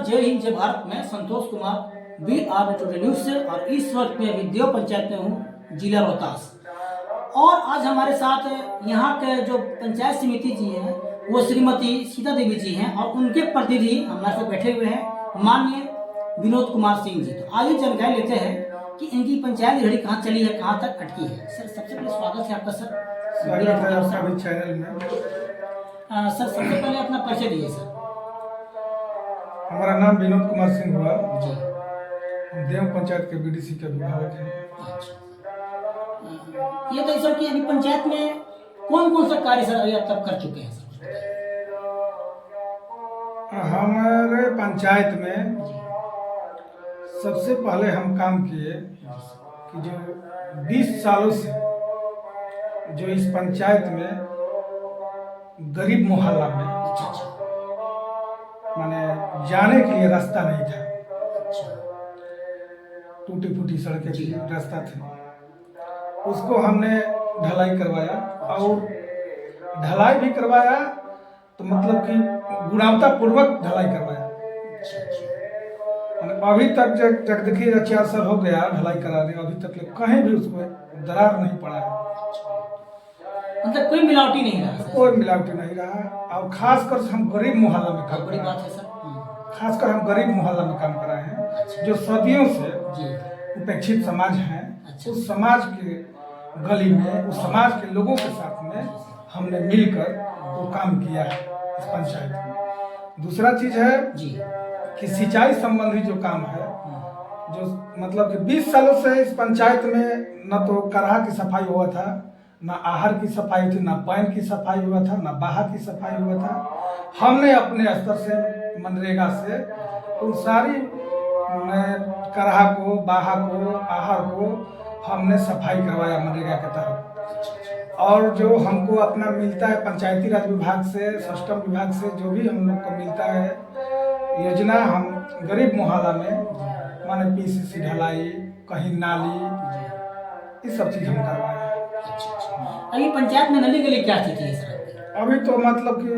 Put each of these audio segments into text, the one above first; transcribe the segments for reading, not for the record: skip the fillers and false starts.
जय हिंद जय भारत। मैं Santosh Kumar BR today news से और इस वक्त मैं विद्या पंचायत में हूँ, जिला रोहतास। और आज हमारे साथ यहाँ के जो पंचायत समिति जी हैं वो श्रीमती सीता देवी जी हैं और उनके प्रतिनिधि हमारे साथ बैठे हुए हैं माननीय विनोद कुमार सिंह जी। तो आइए जानकारी लेते हैं कि इनकी पंचायत घड़ी कहाँ चली है, कहाँ तक अटकी है। सर सबसे पहले स्वागत है आपका सर चैनल में। सर सबसे पहले अपना परिचय दीजिए सर। हमारा नाम विनोद कुमार सिंह हुआ जी। हम देव पंचायत के BDC के अभिभावक हैं। ये तो सर कि अभी पंचायत में कौन कौन सा कार्य सर अभी अब तक कर चुके हैं सर? हमारे पंचायत में सबसे पहले हम काम किए कि जो 20 सालों से जो इस पंचायत में गरीब मोहल्ला में माने जाने के लिए रास्ता नहीं था, टूटी फूटी सड़कें थी, रास्ता थी, उसको हमने ढलाई करवाया। और ढलाई भी करवाया तो मतलब कि गुणवत्ता पूर्वक ढलाई करवाया। अभी तक जब देखिए 4 साल हो गया ढलाई कराने, अभी तक कहीं भी उसको दरार नहीं पड़ा है। मतलब कोई मिलावटी नहीं रहा, कोई मिलावटी नहीं रहा। और खासकर हम गरीब मोहल्ला में काम बड़ी बात है सर। खासकर हम गरीब मोहल्ला में काम कर रहे हैं, जो सदियों से उपेक्षित समाज है। उस समाज के गली में, उस समाज के लोगों के साथ में हमने मिलकर वो काम किया है इस पंचायत में। दूसरा चीज है कि सिंचाई संबंधी जो काम है, जो मतलब कि 20 सालों से इस पंचायत में न तो करहा की सफाई हुआ था, ना आहर की सफाई थी, ना पैन की सफाई हुआ था, ना बाहा की सफाई हुआ था। हमने अपने स्तर से मनरेगा से उन सारी करहा को, बाहा को, आहर को हमने सफाई करवाया मनरेगा के तहत। और जो हमको अपना मिलता है पंचायती राज विभाग से, सस्टम विभाग से जो भी हम लोग को मिलता है योजना, हम गरीब मोहल्ला में माने PCC ढलाई, कहीं नाली, ये सब चीज हम करवाए। अभी पंचायत में नली गली क्या स्थिति है सर? अभी तो मतलब कि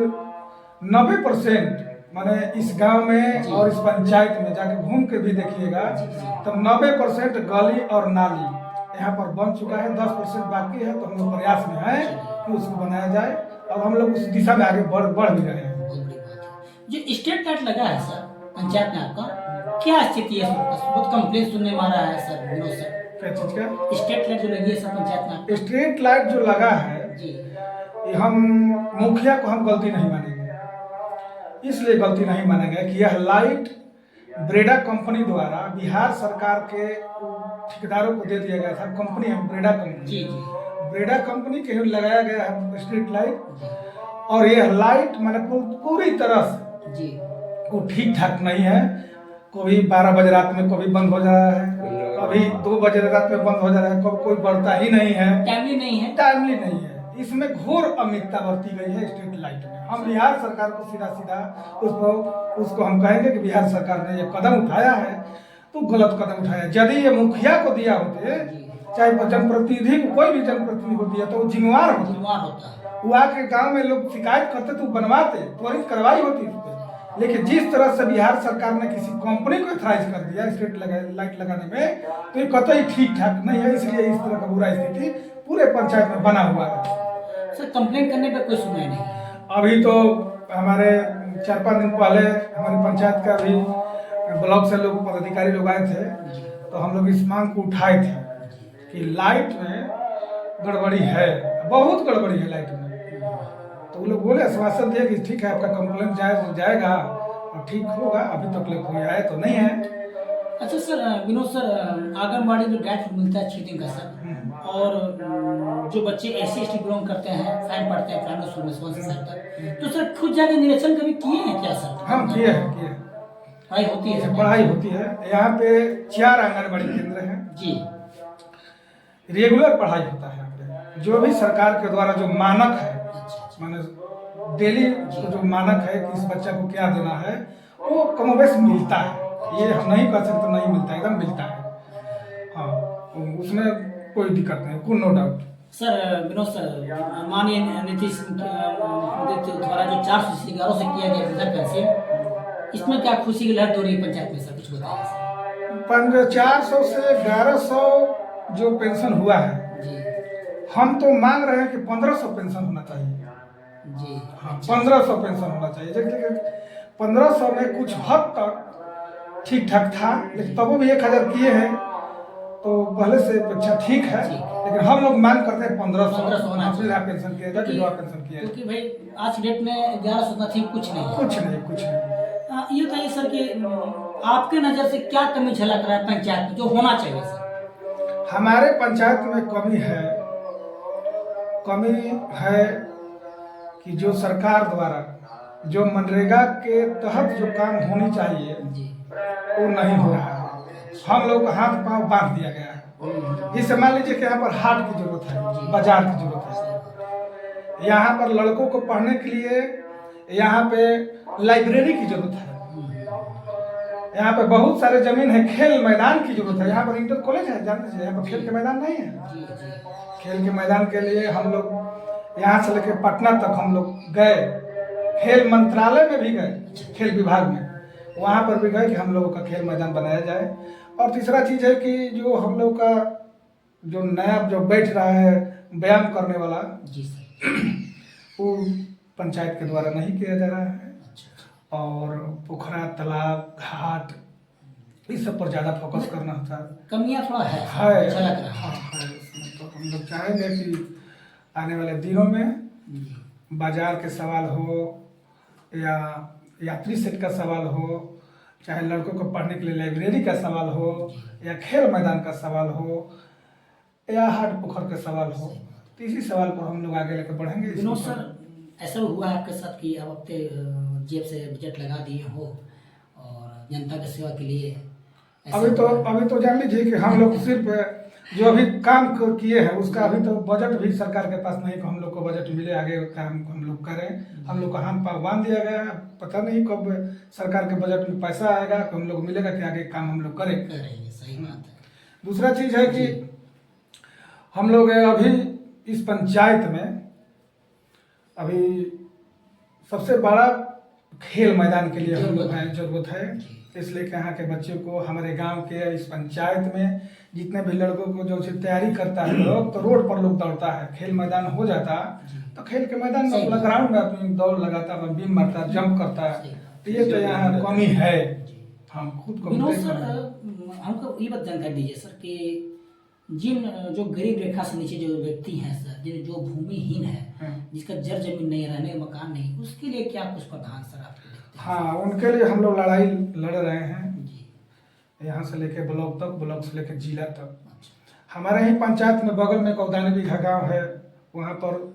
90% माने इस गांव में और इस पंचायत में जाके घूम के भी देखिएगा तो 90% गली और नाली यहाँ पर बन चुका है। 10% बाकी है, तो हम लोग प्रयास में हैं कि उसको बनाया जाए। अब हम लोग उस दिशा में आगे बढ़ भी रहे हैं। जो स्ट्रीट लाइट लगा है सर पंचायत में, आपका क्या स्थिति है? बहुत कंप्लेंट सुनने में आ रहा है सर। विनोद सर, क्या चीज का स्ट्रीट लाइट जो लगी है सर पंचायत में? स्ट्रीट लाइट जो लगा है जी, हम मुखिया को हम गलती नहीं मानेंगे। इसलिए गलती नहीं मानेंगे कि यह लाइट ब्रेडा कंपनी द्वारा बिहार सरकार के ठेकेदारों को दे दिया गया था। कंपनी है ब्रेडा कंपनी। जी। ब्रेडा कंपनी के लगाया गया है स्ट्रीट लाइट। और यह लाइट मैंने पूरी तरह से वो ठीक ठाक नहीं है। कभी 12 बजे रात में कभी बंद हो जा रहा है, कभी 2 बजे रात में बंद हो जा रहा है, कभी कोई बढ़ता ही नहीं है, टाइमली नहीं है। इसमें घोर अमितता बरती गई है स्ट्रीट लाइट में। हम बिहार सरकार को सीधा उसको हम कहेंगे कि बिहार सरकार ने ये कदम उठाया है तो गलत कदम उठाया। यदि ये मुखिया को दिया होते, चाहे जनप्रतिनिधि को, कोई भी जनप्रतिनिधि को दिया तो वो जिम्मेवार होता है। वो आके गाँव में लोग शिकायत करते तो बनवाते, त्वरित कार्रवाई होती। लेकिन जिस तरह से बिहार सरकार ने किसी कंपनी को ऑथराइज कर दिया स्ट्रीट लाइट लगाने में, तो ये कतई ठीक ठाक नहीं है। इसलिए इस तरह का बुरा स्थिति पूरे पंचायत में बना हुआ है। सर कंप्लेंट करने पे कोई सुनाई नहीं? अभी तो हमारे 4-5 दिन पहले हमारी पंचायत का भी ब्लॉक से लोग पदाधिकारी लोग आए थे, तो हम लोग इस मांग को उठाए थे कि लाइट में गड़बड़ी है, बहुत गड़बड़ी है लाइट में। तो वो लोग बोले, आश्वासन दिए कि ठीक है आपका कंप्लेंट जाएगा और ठीक होगा। अभी तक लोग कोई आए तो नहीं है। अच्छा सर, विनोद सर, आंगनबाड़ी जो ड्राई फ्रूट मिलता है 6 दिन का सर, और जो बच्चे SC/ST बिलोंग करते हैं, फाइन पढ़ते हैं प्राइमरी स्कूल में 1 साल तक, तो सर खुद जाके निरीक्षण कभी किए हैं क्या सर? हाँ किए हैं। पढ़ाई होती है? पढ़ाई होती है। यहाँ पे 4 आंगनबाड़ी केंद्र हैं जी। रेगुलर पढ़ाई होता है। जो भी सरकार के द्वारा जो मानक है, माने डेली जो मानक है कि इस बच्चा को क्या देना है, वो कमोबेश मिलता है। ये हम नहीं कह सकते नहीं मिलता, एकदम मिलता है। हाँ, उसमें कोई दिक्कत नहीं, कोई no doubt. Sir Vinod sir, माननीय नीतीश द्वारा जो 411 से किया गया वृद्धा पेंशन, इसमें क्या खुशी की लहर दौड़ रही है पंचायत में सर, कुछ बताइए सर। 400 से 1100 जो पेंशन हुआ है, जी हम तो मांग रहे हैं कि 1500 पेंशन होना चाहिए। जी। हाँ, 1500 पेंशन होना चाहिए। देखिए 1500 में कुछ हद तक ठीक ठाक था, लेकिन तब भी 1000 किए हैं तो पहले से अपेक्षा ठीक है। लेकिन हम लोग मांग करते हैं 1500 होना चाहिए। वृद्धा पेंशन किया जाए, विधवा पेंशन किया जाए। क्योंकि भाई आज की डेट में 1100 उतना ठीक कुछ नहीं है। कुछ नहीं। ये बताइए सर कि आपके नज़र से क्या कमी झलक रहा है पंचायत में जो होना चाहिए सर? हमारे पंचायत में कमी है कि जो सरकार द्वारा जो मनरेगा के तहत जो काम होनी चाहिए वो नहीं हो रहा है। हम लोग को हाथ पांव बांध दिया गया है। जैसे मान लीजिए कि यहाँ पर हाट की जरूरत है, बाजार की जरूरत है, यहाँ पर लड़कों को पढ़ने के लिए यहाँ पे लाइब्रेरी की जरूरत है, यहाँ पे बहुत सारे जमीन है, खेल मैदान की जरूरत है। यहाँ पर इंटर कॉलेज है, जानते हैं, यहाँ पर खेल के मैदान नहीं है। खेल के मैदान के लिए हम लोग यहाँ से लेकर पटना तक हम लोग गए, खेल मंत्रालय में भी गए, खेल विभाग में, वहाँ पर भी गए कि हम लोगों का खेल मैदान बनाया जाए। और तीसरा चीज़ है कि जो हम लोग का जो नया जो बैठ रहा है व्यायाम करने वाला वो पंचायत के द्वारा नहीं किया जा रहा है। और पोखरा, तालाब, घाट, इस सब पर ज़्यादा फोकस करना होता है। कमियाँ थोड़ा है, अच्छा लग रहा है। तो हम लोग चाहेंगे कि आने वाले दिनों में बाजार के सवाल हो या यात्री सेट का सवाल हो, चाहे लड़कों को पढ़ने के लिए लाइब्रेरी का सवाल हो, या खेल मैदान का सवाल हो, या हाट पोखर का सवाल हो, तो इसी सवाल पर हम लोग आगे लेकर बढ़ेंगे। विनोद सर, ऐसा हुआ है आपके साथ कि आप अपने जेब से बजट लगा दिए हो और जनता की सेवा के लिए? अभी तो जान लीजिए कि हम लोग सिर्फ जो अभी काम किए हैं उसका अभी तो बजट भी सरकार के पास नहीं कि हम लोग को बजट मिले आगे काम हम लोग करें। हम लोग को हाथ पांव बांध दिया गया है, पता नहीं कब सरकार के बजट में पैसा आएगा कि हम लोग मिलेगा कि आगे काम हम लोग करें। सही बात है। दूसरा चीज है कि हम लोग अभी इस पंचायत में अभी सबसे बड़ा खेल मैदान के लिए हम लोग जरूरत है। इसलिए कि यहाँ के बच्चों को, हमारे गांव के इस पंचायत में जितने भी लड़कों को जो तैयारी करता है लोग, तो रोड पर लोग दौड़ता है। खेल मैदान हो जाता तो खेल के मैदान में अपना ग्राउंड में अपनी दौड़ लगाता, बीम मारता, जंप करता। तो ये तो यहाँ कमी है। हम खुद को विनोद सर, हमको ये बात जानकारी दीजिए सर कि जिन जो गरीब रेखा से नीचे जो व्यक्ति हैं सर, जिन जो भूमिहीन है, जिसका जर जमीन नहीं, रहने का मकान नहीं, उसके लिए क्या कुछ प्रावधान सर आपको देखते हैं? हाँ, उनके लिए हम लोग लड़ाई लड़ रहे हैं, यहाँ से लेके ब्लॉक तक, ब्लॉक से लेके जिला तक। हमारे ही पंचायत में बगल में कौदानी बीघा गाँव है, वहाँ पर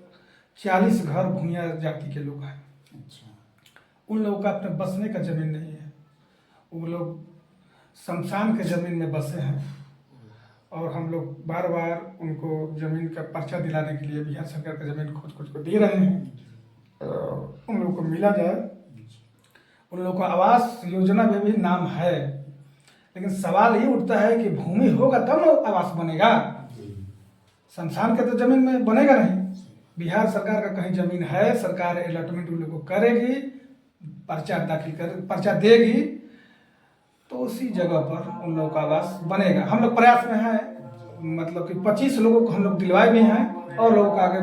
40 घर भूमिया जाति के लोग हैं। उन लोगों का अपने बसने का जमीन नहीं है, वो लोग शमशान के जमीन में बसे हैं। और हम लोग बार बार उनको जमीन का पर्चा दिलाने के लिए बिहार सरकार का जमीन खोज को दे रहे हैं, उन लोगों को मिला जाए। उन लोगों को आवास योजना में भी नाम है, लेकिन सवाल ये उठता है कि भूमि होगा तब ना आवास बनेगा। शमशान के तो जमीन में बनेगा नहीं। बिहार सरकार का कहीं जमीन है, सरकार अलॉटमेंट उन लोगों को करेगी, पर्चा दाखिल कर, पर्चा देगी, तो उसी जगह पर उन लोगों का आवास बनेगा। हम लोग प्रयास में हैं, मतलब कि 25 लोगों को हम लोग दिलवाए भी हैं और लोगों को आगे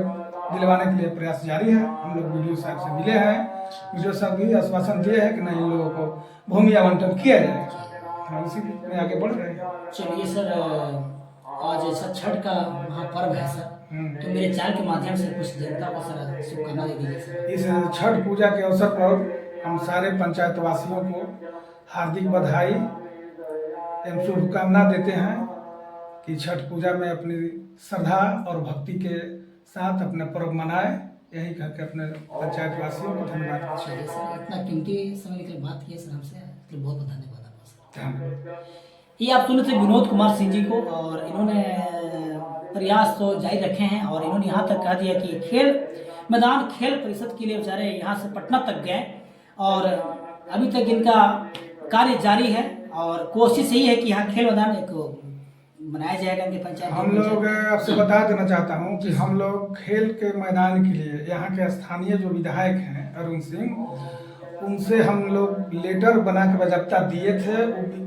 दिलवाने के लिए प्रयास जारी है। हम लोग वीडियो साहब से मिले हैं, वीडियो साहब भी आश्वासन दिए हैं कि नहीं, इन लोगों को भूमि आवंटन किया जाएगा। हम इसी में आगे बढ़ रहे हैं। चलिए सर, आज ऐसा छठ का महापर्व है सर, तो मेरे चैनल के माध्यम से कुछ जनता को सर शुभकामना दे दीजिए सर। इस छठ पूजा के अवसर पर हम सारे पंचायत वासियों को हार्दिक बधाई एवं शुभकामना देते हैं कि छठ पूजा में अपनी श्रद्धा और भक्ति के साथ अपना पर्व मनाए। यही कह के अपने पंचायत वासियों को धन्यवाद। चलिए सर, इतना कीमती समय के लिए बात किए सर हमसे, इसलिए बहुत बहुत धन्यवाद आपका सर। ये आप सुने थे विनोद कुमार सिंह जी को, और इन्होंने प्रयास तो जारी रखे हैं और इन्होंने यहाँ तक कह दिया कि खेल मैदान खेल परिषद के लिए बेचारे यहाँ से पटना तक गए और अभी तक इनका कार्य जारी है और कोशिश यही है कि यहाँ खेल मैदान एक बनाया जाएगा इनके पंचायत। हम लोग आपसे बता देना चाहता हूँ कि हम लोग खेल के मैदान के लिए यहाँ के स्थानीय जो विधायक हैं अरुण सिंह, उनसे हम लोग लेटर बना के बजाबता दिए थे।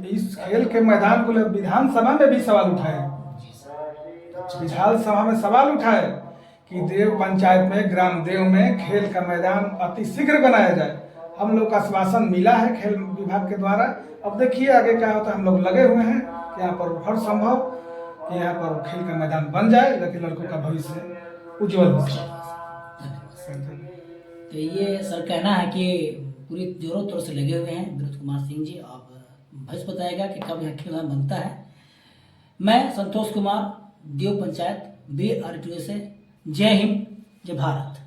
इस खेल के मैदान को विधानसभा में भी सवाल उठाए, विधानसभा में सवाल उठाए कि देव पंचायत में, ग्राम देव में खेल का मैदान अति शीघ्र बनाया जाए। हम लोग का आश्वासन मिला है खेल विभाग के द्वारा। अब देखिए आगे क्या होता है। हम लोग लगे हुए हैं कि यहाँ पर हर संभव कि यहाँ पर खेल का मैदान बन जाए, लेकिन लड़कों का भविष्य उज्जवल हो जाए। तो ये सर कहना है कि पूरी जोरों तौर से लगे हुए हैं विनोद कुमार सिंह जी। अब भविष्य बताएगा कि कब यह खेल बनता है। मैं संतोष कुमार, देव पंचायत, BRTO से। जय हिंद, जय भारत।